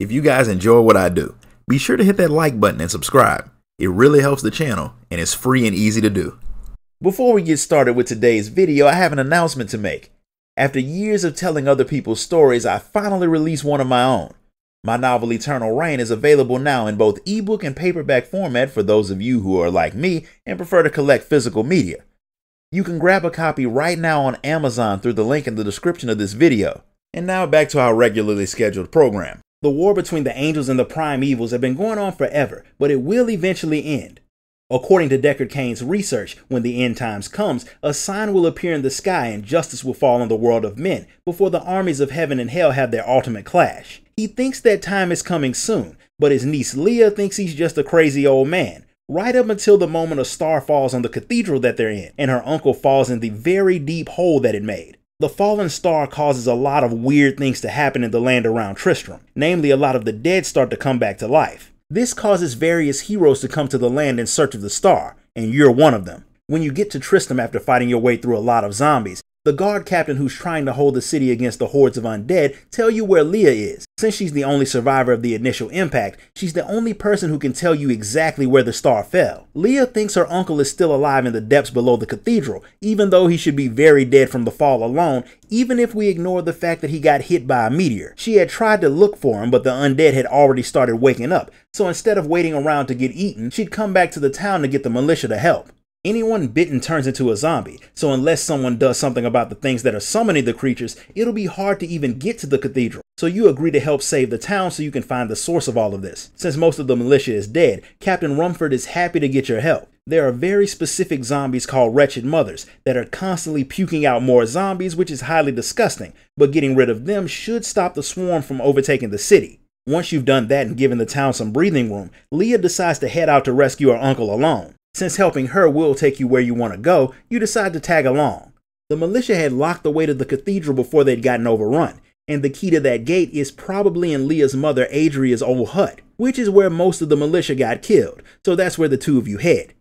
If you guys enjoy what I do, be sure to hit that like button and subscribe. It really helps the channel and it's free and easy to do. Before we get started with today's video, I have an announcement to make. After years of telling other people's stories, I finally released one of my own. My novel Eternal Reign is available now in both ebook and paperback format for those of you who are like me and prefer to collect physical media. You can grab a copy right now on Amazon through the link in the description of this video. And now back to our regularly scheduled program. The war between the angels and the prime evils have been going on forever, but it will eventually end. According to Deckard Cain's research, when the end times comes, a sign will appear in the sky and justice will fall on the world of men before the armies of heaven and hell have their ultimate clash. He thinks that time is coming soon, but his niece Leah thinks he's just a crazy old man, right up until the moment a star falls on the cathedral that they're in, and her uncle falls in the very deep hole that it made. The fallen star causes a lot of weird things to happen in the land around Tristram, namely a lot of the dead start to come back to life. This causes various heroes to come to the land in search of the star, and you're one of them. When you get to Tristram after fighting your way through a lot of zombies, the guard captain who's trying to hold the city against the hordes of undead tell you where Leah is. Since she's the only survivor of the initial impact, she's the only person who can tell you exactly where the star fell. Leah thinks her uncle is still alive in the depths below the cathedral, even though he should be very dead from the fall alone, even if we ignore the fact that he got hit by a meteor. She had tried to look for him, but the undead had already started waking up, so instead of waiting around to get eaten, she'd come back to the town to get the militia to help. Anyone bitten turns into a zombie, so unless someone does something about the things that are summoning the creatures, it'll be hard to even get to the cathedral. So you agree to help save the town so you can find the source of all of this. Since most of the militia is dead, Captain Rumford is happy to get your help. There are very specific zombies called Wretched Mothers that are constantly puking out more zombies, which is highly disgusting, but getting rid of them should stop the swarm from overtaking the city. Once you've done that and given the town some breathing room, Leah decides to head out to rescue her uncle alone. Since helping her will take you where you want to go, you decide to tag along. The militia had locked the way to the cathedral before they'd gotten overrun, and the key to that gate is probably in Leah's mother Adria's old hut, which is where most of the militia got killed, so that's where the two of you head.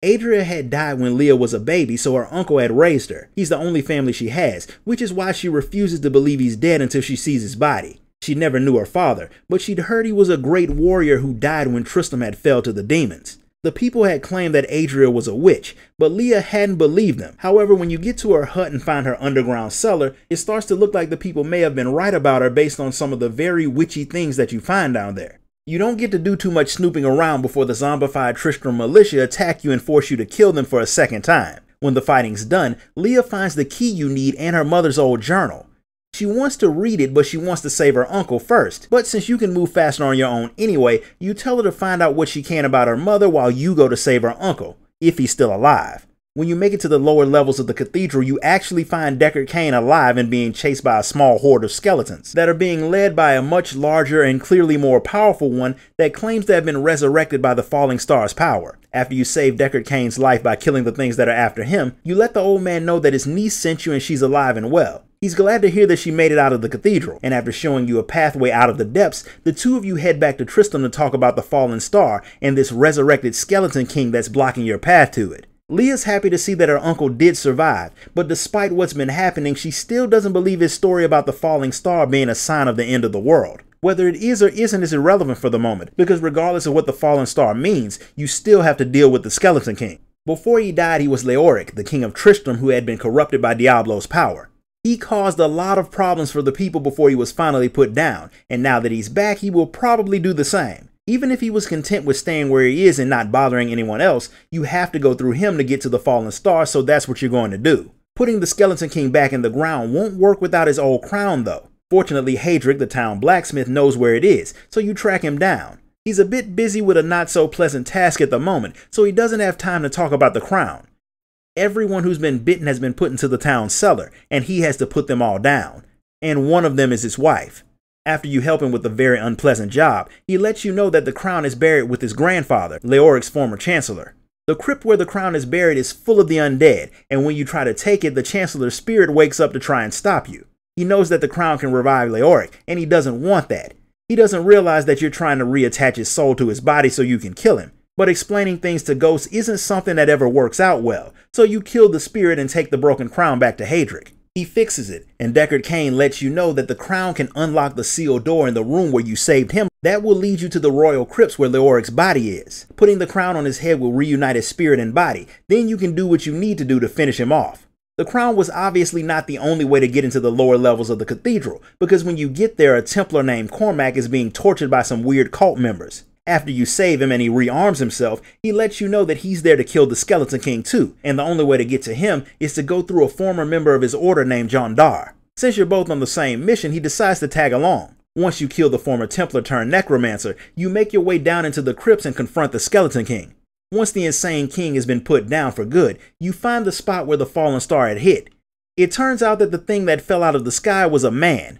Adria had died when Leah was a baby, so her uncle had raised her. He's the only family she has, which is why she refuses to believe he's dead until she sees his body. She never knew her father, but she'd heard he was a great warrior who died when Tristram had fell to the demons. The people had claimed that Adria was a witch, but Leah hadn't believed them. However, when you get to her hut and find her underground cellar, it starts to look like the people may have been right about her based on some of the very witchy things that you find down there. You don't get to do too much snooping around before the zombified Tristram militia attack you and force you to kill them for a second time. When the fighting's done, Leah finds the key you need and her mother's old journal. She wants to read it, but she wants to save her uncle first. But since you can move faster on your own anyway, you tell her to find out what she can about her mother while you go to save her uncle, if he's still alive. When you make it to the lower levels of the cathedral, you actually find Deckard Cain alive and being chased by a small horde of skeletons that are being led by a much larger and clearly more powerful one that claims to have been resurrected by the falling star's power. After you save Deckard Cain's life by killing the things that are after him, you let the old man know that his niece sent you and she's alive and well. He's glad to hear that she made it out of the cathedral, and after showing you a pathway out of the depths, the two of you head back to Tristram to talk about the fallen star and this resurrected skeleton king that's blocking your path to it. Leah's happy to see that her uncle did survive, but despite what's been happening, she still doesn't believe his story about the falling star being a sign of the end of the world. Whether it is or isn't is irrelevant for the moment, because regardless of what the fallen star means, you still have to deal with the skeleton king. Before he died, he was Leoric, the king of Tristram who had been corrupted by Diablo's power. He caused a lot of problems for the people before he was finally put down, and now that he's back, he will probably do the same. Even if he was content with staying where he is and not bothering anyone else, you have to go through him to get to the fallen star, so that's what you're going to do. Putting the Skeleton King back in the ground won't work without his old crown though. Fortunately, Hadric, the town blacksmith, knows where it is, so you track him down. He's a bit busy with a not so pleasant task at the moment, so he doesn't have time to talk about the crown. Everyone who's been bitten has been put into the town cellar, and he has to put them all down. And one of them is his wife. After you help him with a very unpleasant job, he lets you know that the crown is buried with his grandfather, Leoric's former chancellor. The crypt where the crown is buried is full of the undead, and when you try to take it, the chancellor's spirit wakes up to try and stop you. He knows that the crown can revive Leoric, and he doesn't want that. He doesn't realize that you're trying to reattach his soul to his body so you can kill him. But explaining things to ghosts isn't something that ever works out well, so you kill the spirit and take the broken crown back to Hadric. He fixes it, and Deckard Cain lets you know that the crown can unlock the sealed door in the room where you saved him. That will lead you to the royal crypts where Leoric's body is. Putting the crown on his head will reunite his spirit and body. Then you can do what you need to do to finish him off. The crown was obviously not the only way to get into the lower levels of the cathedral, because when you get there, a Templar named Cormac is being tortured by some weird cult members. After you save him and he rearms himself, he lets you know that he's there to kill the Skeleton King too, and the only way to get to him is to go through a former member of his order named John Dar. Since you're both on the same mission, he decides to tag along. Once you kill the former Templar turned necromancer, you make your way down into the crypts and confront the Skeleton King. Once the insane king has been put down for good, you find the spot where the fallen star had hit. It turns out that the thing that fell out of the sky was a man.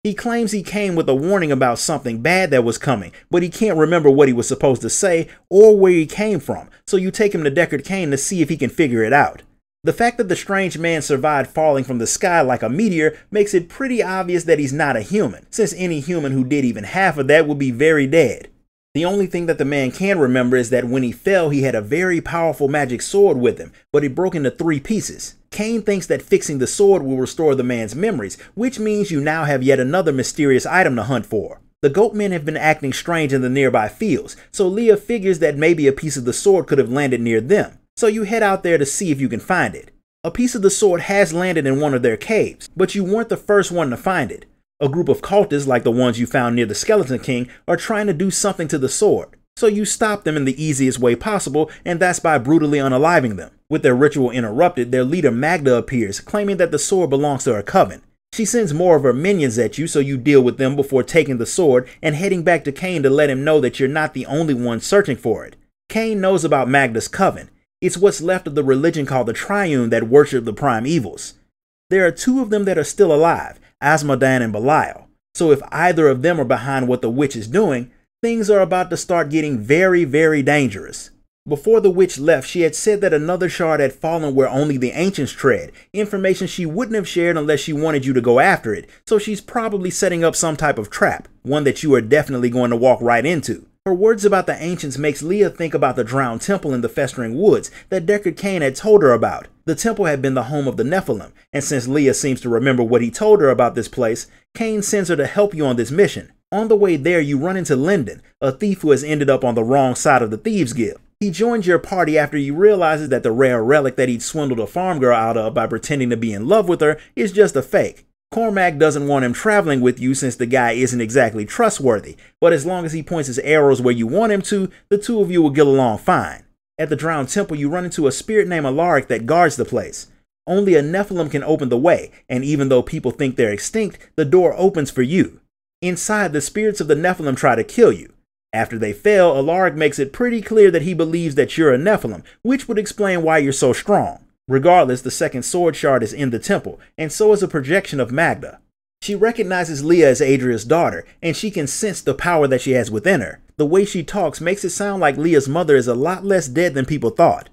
He claims he came with a warning about something bad that was coming, but he can't remember what he was supposed to say or where he came from, so you take him to Deckard Cain to see if he can figure it out. The fact that the strange man survived falling from the sky like a meteor makes it pretty obvious that he's not a human, since any human who did even half of that would be very dead. The only thing that the man can remember is that when he fell, he had a very powerful magic sword with him, but it broke into 3 pieces. Cain thinks that fixing the sword will restore the man's memories, which means you now have yet another mysterious item to hunt for. The goatmen have been acting strange in the nearby fields, so Leah figures that maybe a piece of the sword could have landed near them. So you head out there to see if you can find it. A piece of the sword has landed in one of their caves, but you weren't the first one to find it. A group of cultists, like the ones you found near the Skeleton King, are trying to do something to the sword. So you stop them in the easiest way possible, and that's by brutally unaliving them. With their ritual interrupted, their leader Magda appears, claiming that the sword belongs to her coven. She sends more of her minions at you, so you deal with them before taking the sword and heading back to Cain to let him know that you're not the only one searching for it. Cain knows about Magda's coven. It's what's left of the religion called the Triune that worship the prime evils. There are 2 of them that are still alive, Asmodan and Belial. So if either of them are behind what the witch is doing, things are about to start getting very, very dangerous. Before the witch left, she had said that another shard had fallen where only the ancients tread, information she wouldn't have shared unless she wanted you to go after it, so she's probably setting up some type of trap, one that you are definitely going to walk right into. Her words about the ancients makes Leah think about the drowned temple in the festering woods that Deckard Cain had told her about. The temple had been the home of the Nephilim, and since Leah seems to remember what he told her about this place, Cain sends her to help you on this mission. On the way there, you run into Lyndon, a thief who has ended up on the wrong side of the Thieves Guild. He joins your party after he realizes that the rare relic that he'd swindled a farm girl out of by pretending to be in love with her is just a fake. Cormac doesn't want him traveling with you since the guy isn't exactly trustworthy, but as long as he points his arrows where you want him to, the 2 of you will get along fine. At the drowned temple, you run into a spirit named Alaric that guards the place. Only a Nephilim can open the way, and even though people think they're extinct, the door opens for you. Inside, the spirits of the Nephilim try to kill you. After they fail, Alaric makes it pretty clear that he believes that you're a Nephilim, which would explain why you're so strong. Regardless, the second sword shard is in the temple, and so is a projection of Magda. She recognizes Leah as Adria's daughter, and she can sense the power that she has within her. The way she talks makes it sound like Leah's mother is a lot less dead than people thought.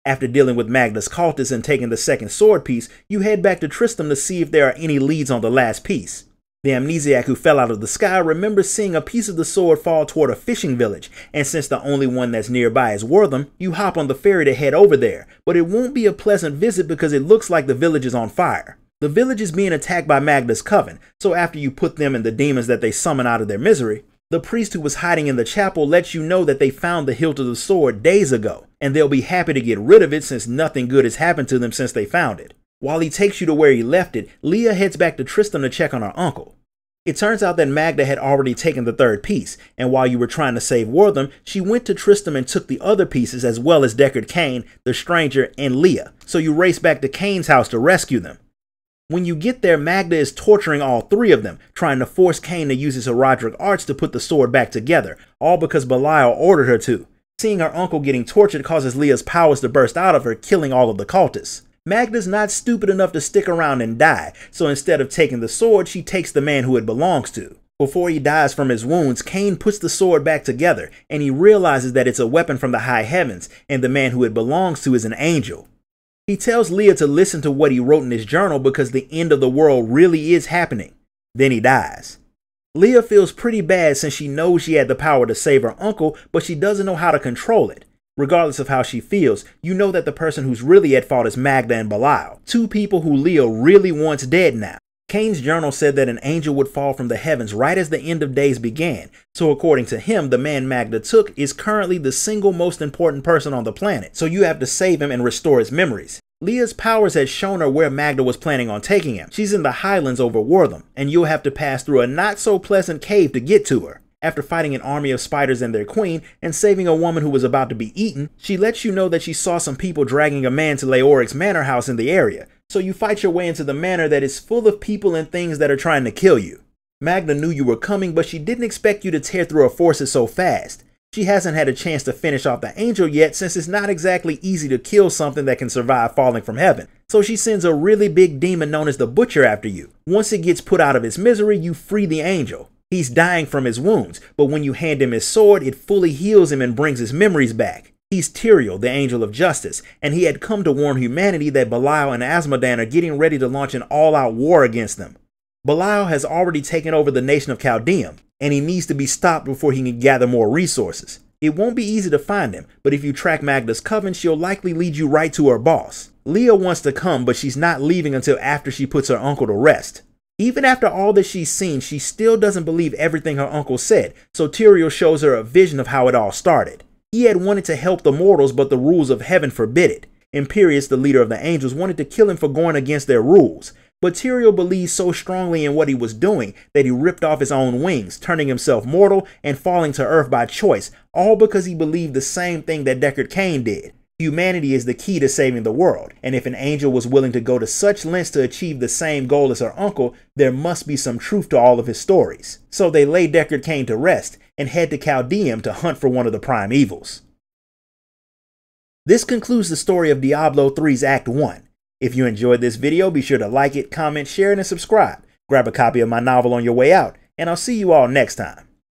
After dealing with Magda's cultists and taking the second sword piece, you head back to Tristram to see if there are any leads on the last piece. The amnesiac who fell out of the sky remembers seeing a piece of the sword fall toward a fishing village, and since the only one that's nearby is Wortham, you hop on the ferry to head over there, but it won't be a pleasant visit because it looks like the village is on fire. The village is being attacked by Magda's coven, so after you put them and the demons that they summon out of their misery, the priest who was hiding in the chapel lets you know that they found the hilt of the sword days ago, and they'll be happy to get rid of it since nothing good has happened to them since they found it. While he takes you to where he left it, Leah heads back to Tristram to check on her uncle. It turns out that Magda had already taken the third piece, and while you were trying to save Wortham, she went to Tristram and took the other pieces as well as Deckard Cain, the stranger, and Leah, so you race back to Cain's house to rescue them. When you get there, Magda is torturing all 3 of them, trying to force Cain to use his Herodric arts to put the sword back together, all because Belial ordered her to. Seeing her uncle getting tortured causes Leah's powers to burst out of her, killing all of the cultists. Magda's not stupid enough to stick around and die, so instead of taking the sword, she takes the man who it belongs to. Before he dies from his wounds, Cain puts the sword back together, and he realizes that it's a weapon from the high heavens, and the man who it belongs to is an angel. He tells Leah to listen to what he wrote in his journal because the end of the world really is happening. Then he dies. Leah feels pretty bad since she knows she had the power to save her uncle, but she doesn't know how to control it. Regardless of how she feels, you know that the person who's really at fault is Magda and Belial, two people who Leah really wants dead now. Cain's journal said that an angel would fall from the heavens right as the end of days began, so according to him, the man Magda took is currently the single most important person on the planet, so you have to save him and restore his memories. Leah's powers had shown her where Magda was planning on taking him. She's in the highlands over Wortham, and you'll have to pass through a not-so-pleasant cave to get to her. After fighting an army of spiders and their queen, and saving a woman who was about to be eaten, she lets you know that she saw some people dragging a man to Leoric's manor house in the area, so you fight your way into the manor that is full of people and things that are trying to kill you. Magda knew you were coming, but she didn't expect you to tear through her forces so fast. She hasn't had a chance to finish off the angel yet, since it's not exactly easy to kill something that can survive falling from heaven. So she sends a really big demon known as the Butcher after you. Once it gets put out of its misery, you free the angel. He's dying from his wounds, but when you hand him his sword, it fully heals him and brings his memories back. He's Tyrael, the angel of justice, and he had come to warn humanity that Belial and Azmodan are getting ready to launch an all-out war against them. Belial has already taken over the nation of Chaldeum, and he needs to be stopped before he can gather more resources. It won't be easy to find him, but if you track Magda's coven, she'll likely lead you right to her boss. Leah wants to come, but she's not leaving until after she puts her uncle to rest. Even after all that she's seen, she still doesn't believe everything her uncle said, so Tyrael shows her a vision of how it all started. He had wanted to help the mortals, but the rules of heaven forbid it. Imperius, the leader of the angels, wanted to kill him for going against their rules, but Tyrael believed so strongly in what he was doing that he ripped off his own wings, turning himself mortal and falling to earth by choice, all because he believed the same thing that Deckard Cain did. Humanity is the key to saving the world, and if an angel was willing to go to such lengths to achieve the same goal as her uncle, there must be some truth to all of his stories. So they lay Deckard Cain to rest and head to Chaldeum to hunt for one of the prime evils. This concludes the story of Diablo 3's Act 1. If you enjoyed this video, be sure to like it, comment, share it, and subscribe. Grab a copy of my novel on your way out, and I'll see you all next time.